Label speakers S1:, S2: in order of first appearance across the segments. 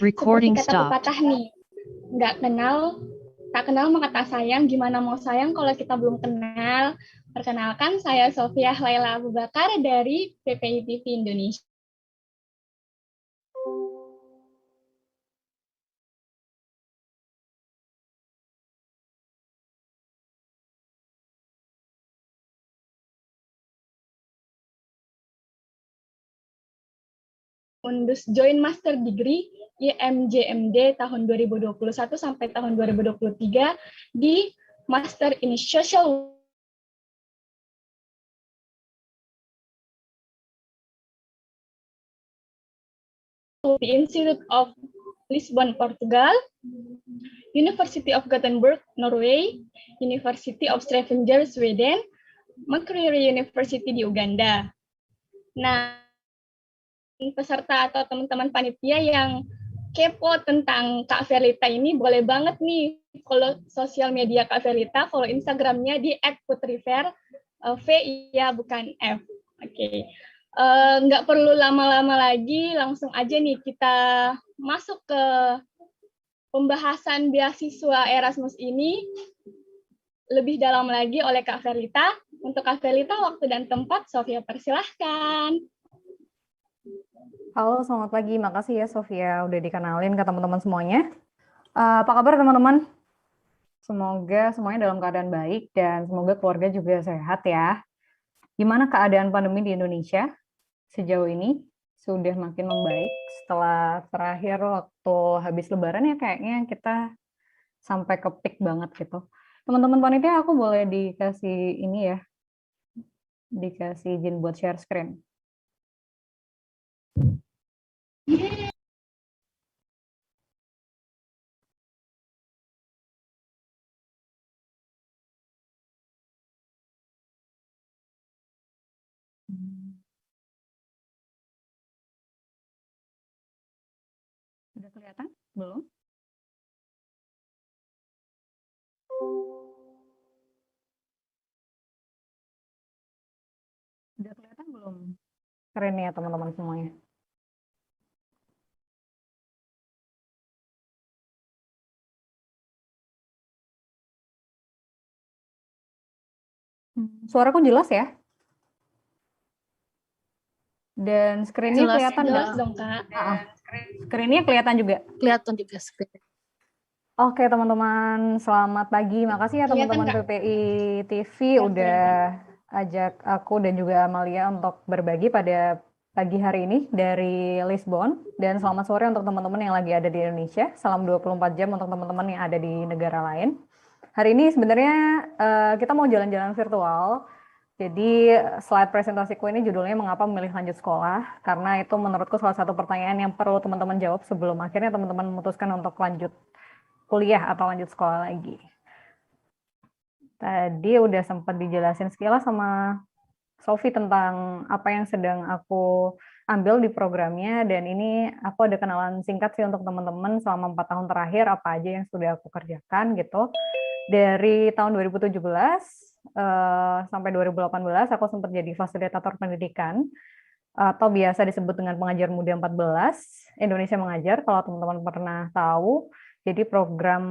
S1: Recording
S2: Seperti kata
S1: stopped.
S2: pepatah nih, tak kenal maka tak sayang, gimana mau sayang kalau kita belum kenal. Perkenalkan, saya Sofia Laila Abu Bakar dari PPI TV Indonesia. Undus Joint Master Degree IMJMD tahun 2021 sampai tahun 2023 di Master in Social the Institute of Lisbon, Portugal, University of Gothenburg, Norway, University of Stavanger, Sweden, Macquarie University di Uganda. Nah, peserta atau teman-teman panitia yang kepo tentang Kak Verlita ini boleh banget nih follow sosial media Kak Verlita, follow Instagramnya di @putriver, V iya bukan F. Oke. Nggak perlu lama-lama lagi, langsung aja nih kita masuk ke pembahasan beasiswa Erasmus ini lebih dalam lagi oleh Kak Verlita. Untuk Kak Verlita, waktu dan tempat, Sofia persilahkan.
S3: Halo, selamat pagi. Makasih ya Sofia udah dikenalin ke teman-teman semuanya. Apa kabar teman-teman? Semoga semuanya dalam keadaan baik dan semoga keluarga juga sehat ya. Gimana keadaan pandemi di Indonesia sejauh ini? Sudah makin membaik setelah terakhir waktu habis Lebaran ya kayaknya kita sampai ke peak banget gitu. Teman-teman panitia aku boleh dikasih ini ya, dikasih izin buat share screen. Udah kelihatan? Belum? Udah kelihatan belum? Keren ya teman-teman semuanya. Suaraku jelas ya? Dan screen-nya kelihatan
S2: Jelas dong, Kak.
S3: Screen-nya kelihatan juga?
S4: Kelihatan juga screen.
S3: Oke teman-teman, selamat pagi. Makasih ya teman-teman PPI TV udah ajak aku dan juga Amalia untuk berbagi pada pagi hari ini dari Lisbon. Dan selamat sore untuk teman-teman yang lagi ada di Indonesia. Salam 24 jam untuk teman-teman yang ada di negara lain. Hari ini sebenarnya kita mau jalan-jalan virtual. Jadi slide presentasiku ini judulnya Mengapa Memilih Lanjut Sekolah, karena itu menurutku salah satu pertanyaan yang perlu teman-teman jawab sebelum akhirnya teman-teman memutuskan untuk lanjut kuliah atau lanjut sekolah lagi. Tadi udah sempat dijelasin sekilas sama Sofi tentang apa yang sedang aku ambil di programnya, dan ini aku ada kenalan singkat sih untuk teman-teman selama 4 tahun terakhir apa aja yang sudah aku kerjakan gitu. Dari tahun 2017 sampai 2018 aku sempat jadi fasilitator pendidikan atau biasa disebut dengan pengajar muda 14 Indonesia Mengajar kalau teman-teman pernah tahu. Jadi program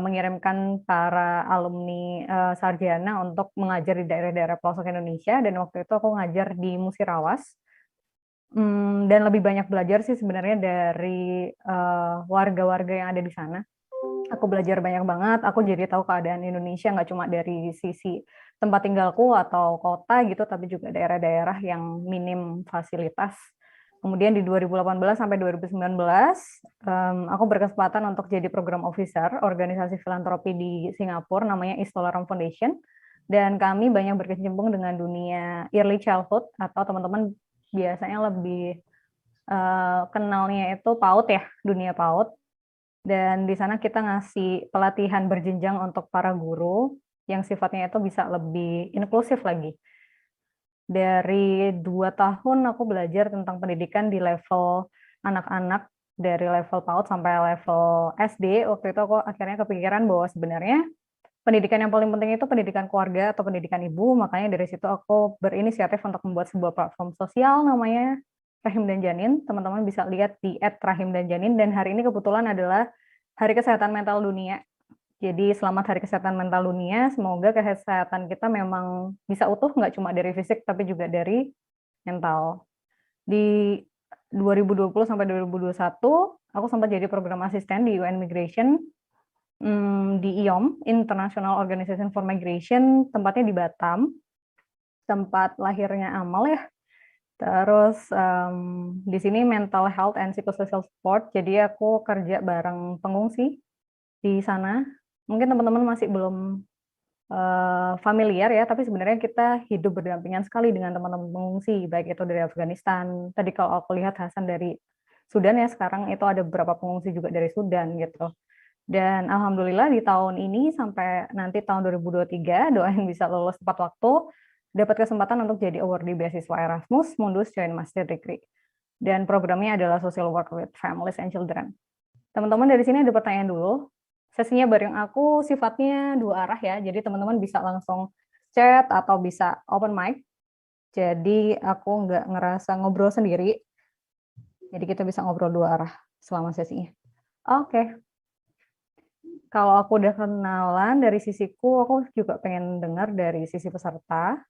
S3: mengirimkan para alumni sarjana untuk mengajar di daerah-daerah pelosok Indonesia, dan waktu itu aku ngajar di Musirawas. Dan lebih banyak belajar sih sebenarnya dari warga-warga yang ada di sana. Aku belajar banyak banget, aku jadi tahu keadaan Indonesia nggak cuma dari sisi tempat tinggalku atau kota gitu, tapi juga daerah-daerah yang minim fasilitas. Kemudian di 2018 sampai 2019, aku berkesempatan untuk jadi program officer organisasi filantropi di Singapura, namanya East Tolerance Foundation, dan kami banyak berkecimpung dengan dunia early childhood, atau teman-teman biasanya lebih kenalnya itu PAUD ya, dunia PAUD. Dan di sana kita ngasih pelatihan berjenjang untuk para guru yang sifatnya itu bisa lebih inklusif lagi. Dari 2 tahun aku belajar tentang pendidikan di level anak-anak, dari level PAUD sampai level SD. Waktu itu aku akhirnya kepikiran bahwa sebenarnya pendidikan yang paling penting itu pendidikan keluarga atau pendidikan ibu, makanya dari situ aku berinisiatif untuk membuat sebuah platform sosial namanya Rahim dan Janin. Teman-teman bisa lihat di @rahim-dan-janin, dan hari ini kebetulan adalah Hari Kesehatan Mental Dunia. Jadi selamat Hari Kesehatan Mental Dunia. Semoga kesehatan kita memang bisa utuh, nggak cuma dari fisik tapi juga dari mental. Di 2020 sampai 2021, aku sempat jadi program asisten di UN Migration, di IOM, International Organization for Migration, tempatnya di Batam, tempat lahirnya Amal ya. Terus di sini mental health and psychosocial support, jadi aku kerja bareng pengungsi di sana. Mungkin teman-teman masih belum familiar ya, tapi sebenarnya kita hidup berdampingan sekali dengan teman-teman pengungsi, baik itu dari Afghanistan. Tadi kalau aku lihat Hasan dari Sudan ya, sekarang itu ada beberapa pengungsi juga dari Sudan gitu. Dan alhamdulillah di tahun ini sampai nanti tahun 2023, doain bisa lulus tepat waktu, dapat kesempatan untuk jadi awardee beasiswa Erasmus Mundus Joint Master Degree. Dan programnya adalah Social Work with Families and Children. Teman-teman dari sini ada pertanyaan dulu. Sesinya bareng aku sifatnya dua arah ya, jadi teman-teman bisa langsung chat atau bisa open mic. Jadi aku nggak ngerasa ngobrol sendiri. Jadi kita bisa ngobrol dua arah selama sesinya. Oke. Kalau aku udah kenalan dari sisiku, aku juga pengen dengar dari sisi peserta.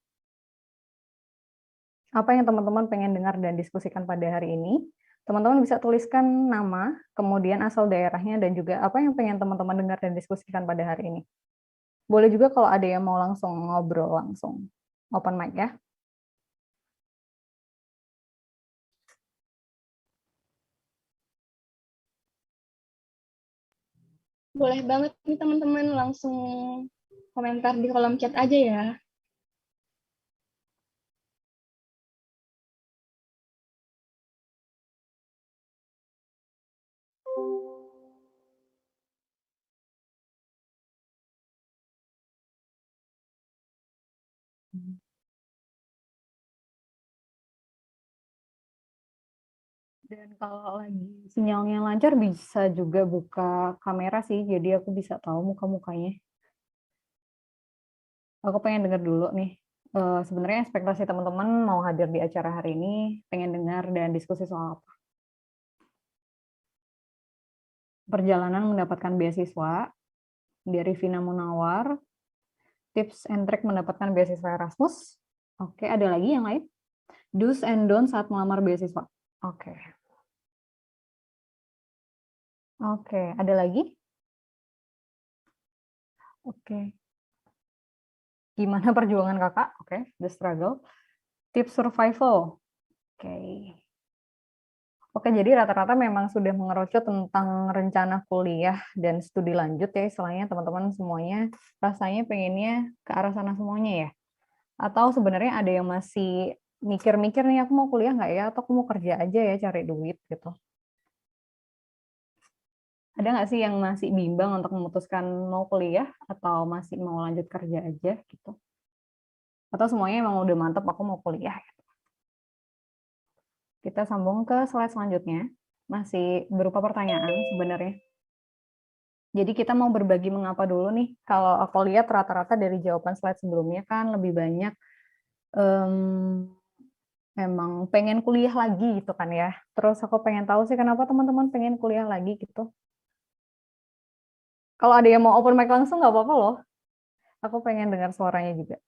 S3: Apa yang teman-teman pengen dengar dan diskusikan pada hari ini? Teman-teman bisa tuliskan nama, kemudian asal daerahnya, dan juga apa yang pengen teman-teman dengar dan diskusikan pada hari ini. Boleh juga kalau ada yang mau langsung ngobrol langsung. Open mic ya.
S2: Boleh banget nih teman-teman langsung komentar di kolom chat aja ya.
S3: Dan kalau lagi sinyalnya lancar bisa juga buka kamera sih, jadi aku bisa tahu muka-mukanya. Aku pengen dengar dulu nih. Sebenarnya ekspektasi teman-teman mau hadir di acara hari ini, pengen dengar dan diskusi soal apa? Perjalanan mendapatkan beasiswa dari Vina Munawar, tips and trick mendapatkan beasiswa Erasmus. Oke, ada lagi yang lain? Do's and don'ts saat melamar beasiswa. Oke. Oke, ada lagi? Oke. Gimana perjuangan kakak? Oke, the struggle. Tips survival. Oke. Oke, jadi rata-rata memang sudah mengerucut tentang rencana kuliah dan studi lanjut ya, istilahnya teman-teman semuanya rasanya pengennya ke arah sana semuanya ya. Atau sebenarnya ada yang masih mikir-mikir nih, aku mau kuliah nggak ya, atau aku mau kerja aja ya cari duit gitu. Ada nggak sih yang masih bimbang untuk memutuskan mau kuliah atau masih mau lanjut kerja aja gitu? Atau semuanya emang udah mantep aku mau kuliah? Kita sambung ke slide selanjutnya. Masih berupa pertanyaan sebenarnya. Jadi kita mau berbagi mengapa dulu nih. Kalau aku lihat rata-rata dari jawaban slide sebelumnya kan lebih banyak emang pengen kuliah lagi gitu kan ya. Terus aku pengen tahu sih kenapa teman-teman pengen kuliah lagi gitu. Kalau ada yang mau open mic langsung nggak apa-apa loh. Aku pengen dengar suaranya juga.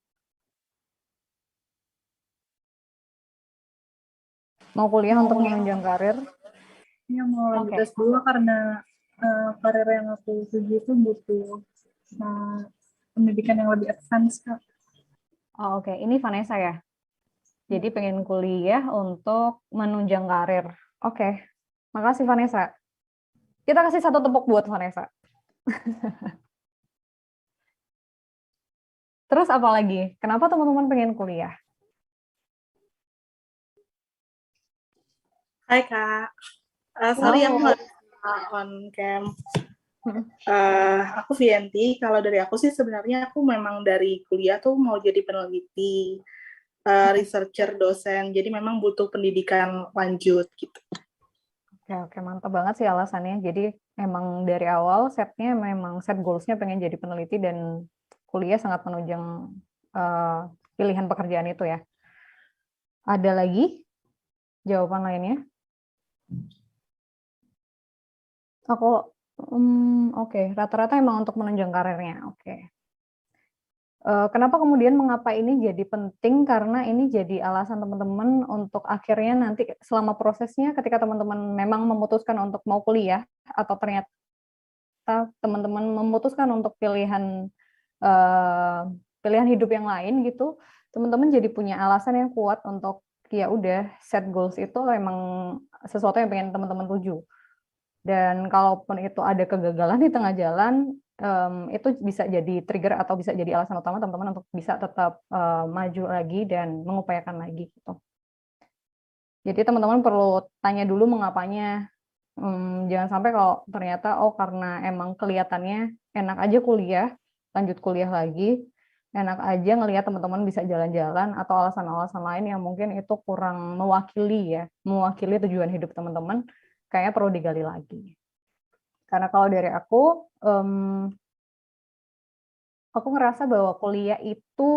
S3: Mau kuliah untuk menunjang karir?
S1: Ya mau lanjut S2 karena karir yang aku tuju itu butuh pendidikan yang lebih advance, Kak.
S3: Oh, oke. Ini Vanessa ya? Jadi pengen kuliah untuk menunjang karir. Oke. Makasih Vanessa. Kita kasih satu tepuk buat Vanessa. Terus apa lagi? Kenapa teman-teman pengen kuliah?
S4: Hai Kak, sorry aku nggak bisa on cam. Aku Vianti. Kalau dari aku sih sebenarnya aku memang dari kuliah tuh mau jadi peneliti, researcher, dosen. Jadi memang butuh pendidikan lanjut gitu.
S3: Oke, mantap banget sih alasannya. Jadi emang dari awal setnya memang set goals-nya pengen jadi peneliti dan kuliah sangat menunjang pilihan pekerjaan itu ya. Ada lagi? jawaban lainnya? Aku, oke, rata-rata emang untuk menunjang karirnya, oke. Kenapa kemudian mengapa ini jadi penting? Karena ini jadi alasan teman-teman untuk akhirnya nanti selama prosesnya ketika teman-teman memang memutuskan untuk mau kuliah atau ternyata teman-teman memutuskan untuk pilihan pilihan hidup yang lain gitu, teman-teman jadi punya alasan yang kuat untuk ya udah set goals itu emang sesuatu yang pengen teman-teman tuju. Dan kalaupun itu ada kegagalan di tengah jalan, itu bisa jadi trigger atau bisa jadi alasan utama teman-teman untuk bisa tetap maju lagi dan mengupayakan lagi gitu. Jadi teman-teman perlu tanya dulu mengapanya. Jangan sampai kalau ternyata karena emang kelihatannya enak aja kuliah, lanjut kuliah lagi, enak aja ngelihat teman-teman bisa jalan-jalan atau alasan-alasan lain yang mungkin itu kurang mewakili tujuan hidup teman-teman, kayaknya perlu digali lagi. Karena kalau dari aku ngerasa bahwa kuliah itu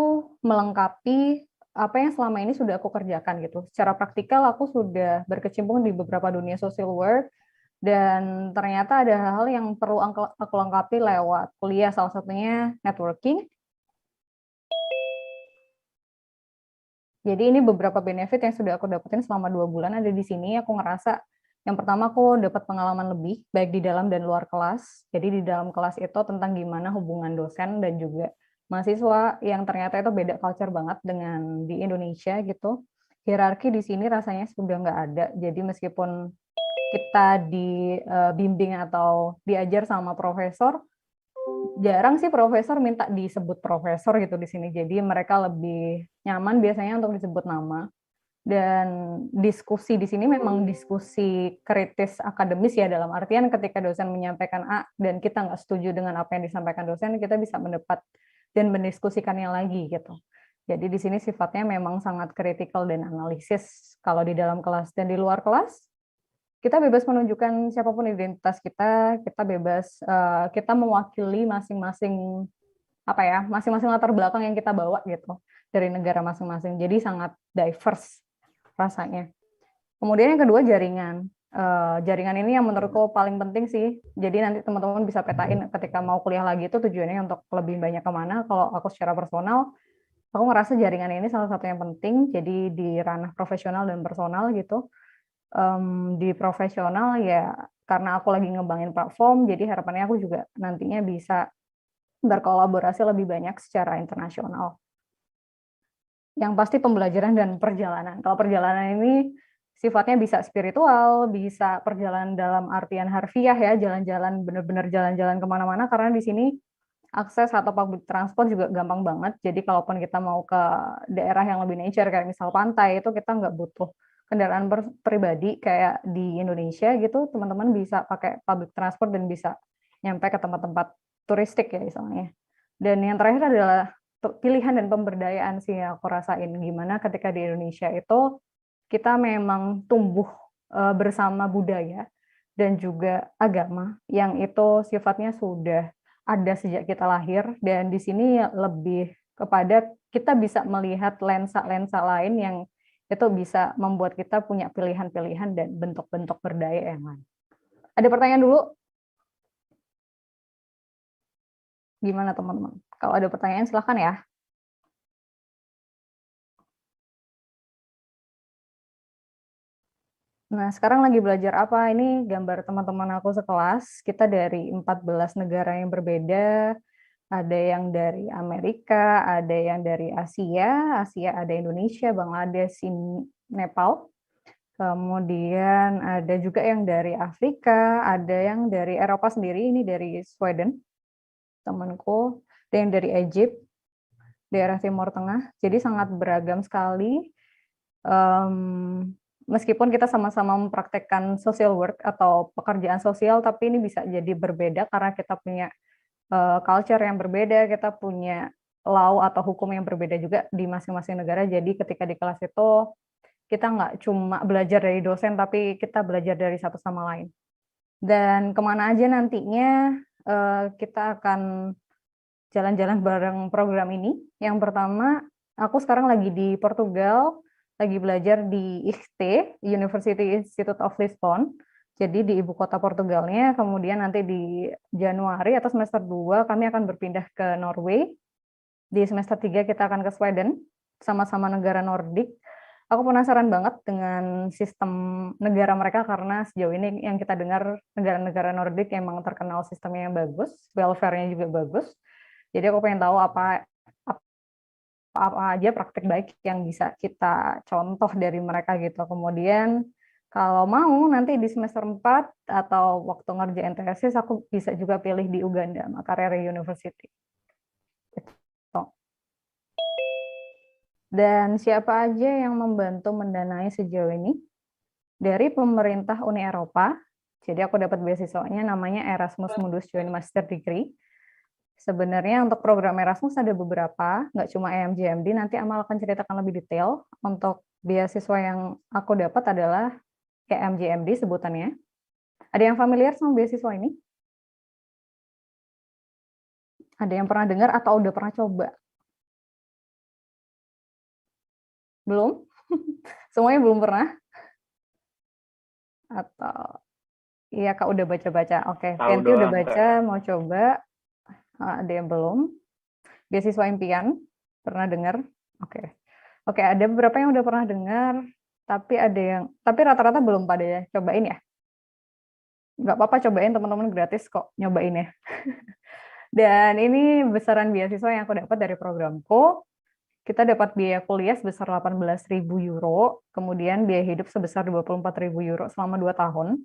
S3: melengkapi apa yang selama ini sudah aku kerjakan gitu. Secara praktikal aku sudah berkecimpung di beberapa dunia social work, dan ternyata ada hal-hal yang perlu aku lengkapi lewat kuliah, salah satunya networking. Jadi ini beberapa benefit yang sudah aku dapetin selama 2 bulan ada di sini. Aku ngerasa yang pertama aku dapat pengalaman lebih, baik di dalam dan luar kelas. Jadi di dalam kelas itu tentang gimana hubungan dosen dan juga mahasiswa yang ternyata itu beda culture banget dengan di Indonesia gitu. Hierarki di sini rasanya sudah nggak ada. Jadi meskipun kita dibimbing atau diajar sama profesor, jarang sih profesor minta disebut profesor gitu di sini. Jadi mereka lebih nyaman biasanya untuk disebut nama. Dan diskusi di sini memang diskusi kritis akademis ya, dalam artian ketika dosen menyampaikan A dan kita nggak setuju dengan apa yang disampaikan dosen, kita bisa mendapat dan mendiskusikannya lagi gitu. Jadi di sini sifatnya memang sangat kritikal dan analisis kalau di dalam kelas. Dan di luar kelas, kita bebas menunjukkan siapapun identitas kita bebas, kita mewakili masing-masing masing-masing latar belakang yang kita bawa gitu dari negara masing-masing. Jadi sangat diverse rasanya. Kemudian yang kedua jaringan. Jaringan ini yang menurutku paling penting sih. Jadi nanti teman-teman bisa petain ketika mau kuliah lagi itu tujuannya untuk lebih banyak kemana. Kalau aku secara personal, aku ngerasa jaringan ini salah satu yang penting. Jadi di ranah profesional dan personal gitu. Di profesional ya karena aku lagi ngembangin platform, jadi harapannya aku juga nantinya bisa berkolaborasi lebih banyak secara internasional. Yang pasti pembelajaran dan perjalanan. Kalau perjalanan ini sifatnya bisa spiritual, bisa perjalanan dalam artian harfiah ya, jalan-jalan benar-benar jalan-jalan kemana-mana, karena di sini akses atau public transport juga gampang banget. Jadi kalaupun kita mau ke daerah yang lebih nature kayak misal pantai, itu kita nggak butuh kendaraan pribadi kayak di Indonesia gitu, teman-teman bisa pakai public transport dan bisa nyampe ke tempat-tempat turistik ya misalnya. Dan yang terakhir adalah pilihan dan pemberdayaan sih yang aku rasain, gimana ketika di Indonesia itu kita memang tumbuh bersama budaya dan juga agama yang itu sifatnya sudah ada sejak kita lahir, dan di sini lebih kepada kita bisa melihat lensa-lensa lain yang itu bisa membuat kita punya pilihan-pilihan dan bentuk-bentuk berdaya yang lain. Ada pertanyaan dulu? Gimana teman-teman? Kalau ada pertanyaan silahkan ya. Nah, sekarang lagi belajar apa? Ini gambar teman-teman aku sekelas. Kita dari 14 negara yang berbeda. Ada yang dari Amerika, ada yang dari Asia ada Indonesia, Bangladesh, Nepal. Kemudian ada juga yang dari Afrika, ada yang dari Eropa sendiri, ini dari Sweden, temanku, ada yang dari Egypt, daerah Timur Tengah. Jadi sangat beragam sekali. Meskipun kita sama-sama mempraktekkan social work atau pekerjaan sosial, tapi ini bisa jadi berbeda karena kita punya culture yang berbeda, kita punya law atau hukum yang berbeda juga di masing-masing negara. Jadi ketika di kelas itu kita nggak cuma belajar dari dosen, tapi kita belajar dari satu sama lain. Dan kemana aja nantinya kita akan jalan-jalan bareng program ini. Yang pertama, aku sekarang lagi di Portugal, lagi belajar di IST, University Institute of Lisbon. Jadi di ibu kota Portugalnya, kemudian nanti di Januari atau semester 2 kami akan berpindah ke Norway. Di semester 3 kita akan ke Sweden, sama-sama negara Nordik. Aku penasaran banget dengan sistem negara mereka karena sejauh ini yang kita dengar negara-negara Nordik emang terkenal sistemnya yang bagus, welfare-nya juga bagus. Jadi aku pengen tahu apa aja praktik baik yang bisa kita contoh dari mereka gitu. Kemudian kalau mau nanti di semester 4 atau waktu ngerjain tesis aku bisa juga pilih di Uganda, Makerere University. Gitu. Dan siapa aja yang membantu mendanai sejauh ini? Dari pemerintah Uni Eropa. Jadi aku dapat beasiswanya namanya Erasmus Mundus Joint Master Degree. Sebenarnya untuk program Erasmus ada beberapa, nggak cuma EMJMD, nanti Amal akan ceritakan lebih detail. Untuk beasiswa yang aku dapat adalah EMJMD sebutannya. Ada yang familiar sama beasiswa ini? Ada yang pernah dengar atau udah pernah coba? Belum? Semuanya belum pernah? Atau iya Kak udah baca-baca. Oke, Fenty udah baca, mau coba. Ada yang belum? Beasiswa impian, pernah dengar? Oke. Oke, ada beberapa yang udah pernah dengar, tapi rata-rata belum pada ya. Cobain ya. Nggak apa-apa cobain, teman-teman gratis kok nyobain ya. Dan ini besaran beasiswa yang aku dapat dari programku. Kita dapat biaya kuliah sebesar 18.000 euro, kemudian biaya hidup sebesar 24.000 euro selama 2 tahun.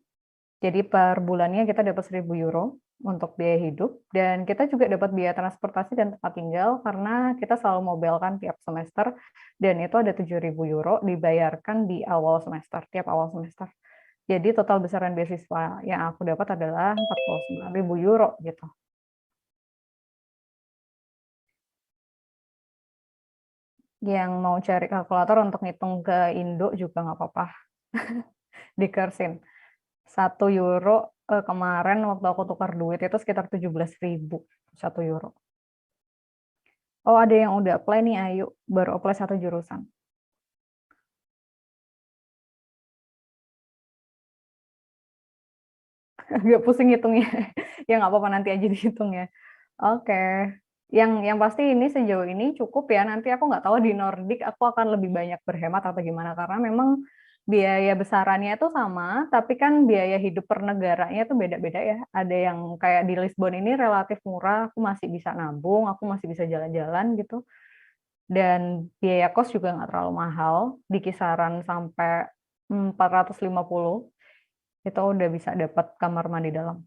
S3: Jadi per bulannya kita dapat 1.000 euro untuk biaya hidup, dan kita juga dapat biaya transportasi dan tempat tinggal karena kita selalu mobile kan tiap semester, dan itu ada 7.000 euro dibayarkan di awal semester, tiap awal semester. Jadi total besaran beasiswa yang aku dapat adalah 49.000 euro gitu. Yang mau cari kalkulator untuk ngitung ke Indo juga nggak apa-apa. Dikersin. 1 euro kemarin waktu aku tukar duit itu sekitar 17.000 1 euro. Oh, ada yang udah apply nih, Ayu. Baru apply 1 jurusan. Agak pusing hitungnya. Ya nggak apa-apa, nanti aja dihitung ya. Oke. Yang pasti ini sejauh ini cukup ya. Nanti aku nggak tahu di Nordik aku akan lebih banyak berhemat atau gimana. Karena memang biaya besarannya itu sama, tapi kan biaya hidup per negaranya itu beda-beda ya. Ada yang kayak di Lisbon ini relatif murah, aku masih bisa nabung, aku masih bisa jalan-jalan gitu. Dan biaya kos juga nggak terlalu mahal, di kisaran sampai 450, itu udah bisa dapat kamar mandi dalam.